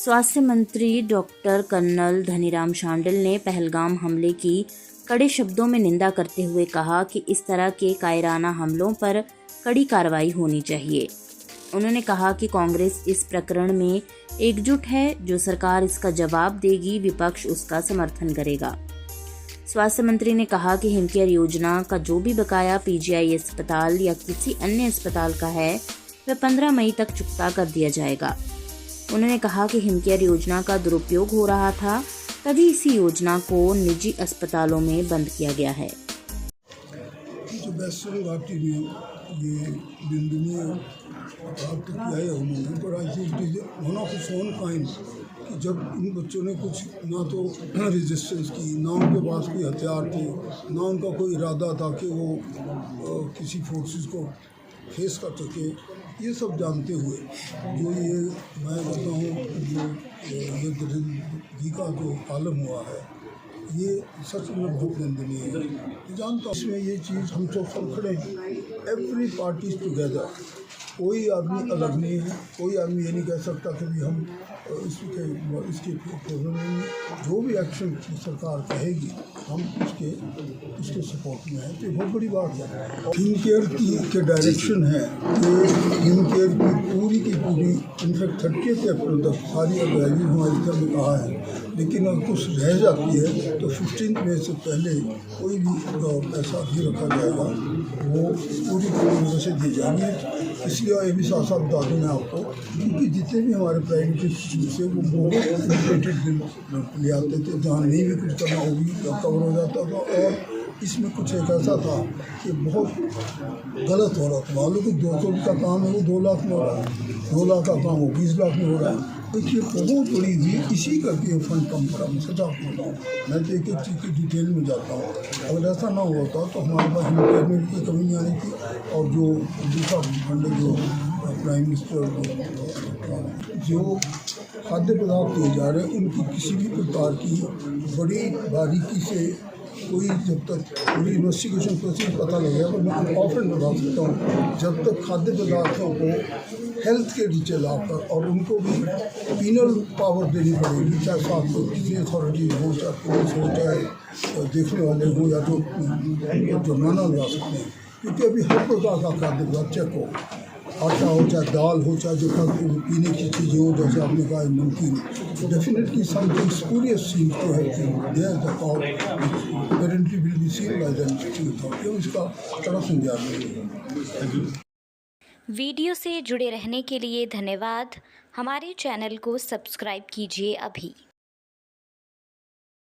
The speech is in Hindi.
स्वास्थ्य मंत्री डॉक्टर कर्नल धनीराम शांडिल ने पहलगाम हमले की कड़े शब्दों में निंदा करते हुए कहा कि इस तरह के कायराना हमलों पर कड़ी कार्रवाई होनी चाहिए। उन्होंने कहा कि कांग्रेस इस प्रकरण में एकजुट है। जो सरकार इसका जवाब देगी, विपक्ष उसका समर्थन करेगा। स्वास्थ्य मंत्री ने कहा कि हिमकेयर योजना का जो भी बकाया पीजीआई अस्पताल या किसी अन्य अस्पताल का है, वह 15 मई तक चुकता कर दिया जाएगा। उन्होंने कहा कि हिमकेयर योजना का दुरुपयोग हो रहा था, तभी इसी योजना को निजी अस्पतालों में बंद किया गया है। जो वेस्टर्न घाटी में ये निंदनीय अपराध किया है उन्होंने, पर I think it is one of its own kind कि जब इन बच्चों ने कुछ ना तो रेजिस्टेंस की, ना उनके पास कोई हथियार थे, ना उनका कोई इरादा था कि वो किसी फोर्सेस को फेस कर सके, ये सब जानते हुए जो ये मैं कहता हूँ जो ये दरिंदगी का जो आलम हुआ है, ये सच में बहुत निंदनीय है। जानता हूँ इसमें ये चीज़ हम सब खड़े हैं, एवरी पार्टी टुगेदर, कोई आदमी अलग नहीं है। कोई आदमी ये नहीं कह सकता कि भी हम इसके प्रोग्राम में जो भी एक्शन सरकार कहेगी हम इसके सपोर्ट में हैं। तो ये बहुत बड़ी बात है। हिमकेयर के डायरेक्शन है कि हिमकेयर की पूरी इनफैक्ट 30 अप्रैल तक सारी एडवाइजरी हमारी तरफ में कहा है, लेकिन अगर कुछ रह जाती है तो 15 मई से पहले कोई भी पैसा नहीं रखा जाएगा, वो पूरी तरह से दी जाएगी। इसलिए ये भी साथ साथ बता दूँ मैं आपको, क्योंकि जितने भी हमारे प्राइवेट इंस्टीट्यूट से वो बहुत लिमिटेड बिल ले आते थे, जहाँ नहीं भी कुछ करना वो भी कवर हो जाता था। और इसमें कुछ एक ऐसा था कि बहुत गलत हो रहा था। मान लो कि 200 का काम है वो 2 लाख में हो रहा है, 2 लाख का काम वो 20 लाख में हो रहा है। तो ये बहुत बड़ी थी, इसी करके ये फंड कम पड़ा। मैं सच आपको बताऊँ, मैं तो एक एक चीज़ की डिटेल में जाता हूँ। अगर ऐसा ना होता तो हमारे पास हिमकेयर में भी कोई कमी नहीं आनी थी। और जो दूसरा फंड जो प्राइम मिनिस्टर जो खाद्य पदार्थ दिए जा रहे हैं, उनकी किसी भी प्रकार की बड़ी बारीकी से कोई जब तक पूरी इन्वेस्टिगेशन प्रोसेस पता लगेगा, तो मैं ऑफन बता सकता हूँ, जब तक खाद्य पदार्थों को हेल्थ के नीचे लाकर और उनको भी पीनल पावर देनी पड़ेगी, चाहे साथ में किसी अथॉरिटी हो, चाहे पुलिस हो, चाहे देखने वाले हो, या जो जुर्माना लगा सकते हैं। क्योंकि अभी हर प्रकार का खाद्य पदार्थ चेक हो, आटा हो, चाहे दाल हो, चाहे जो पीने की चीज़ें हो, जैसे आपने कहा नमकीन, definitely something spurious seems to have been there the cause currently will be seen by the institute of, इसका कड़ा संज्ञान है। वीडियो से जुड़े रहने के लिए धन्यवाद। हमारे चैनल को सब्सक्राइब कीजिए अभी।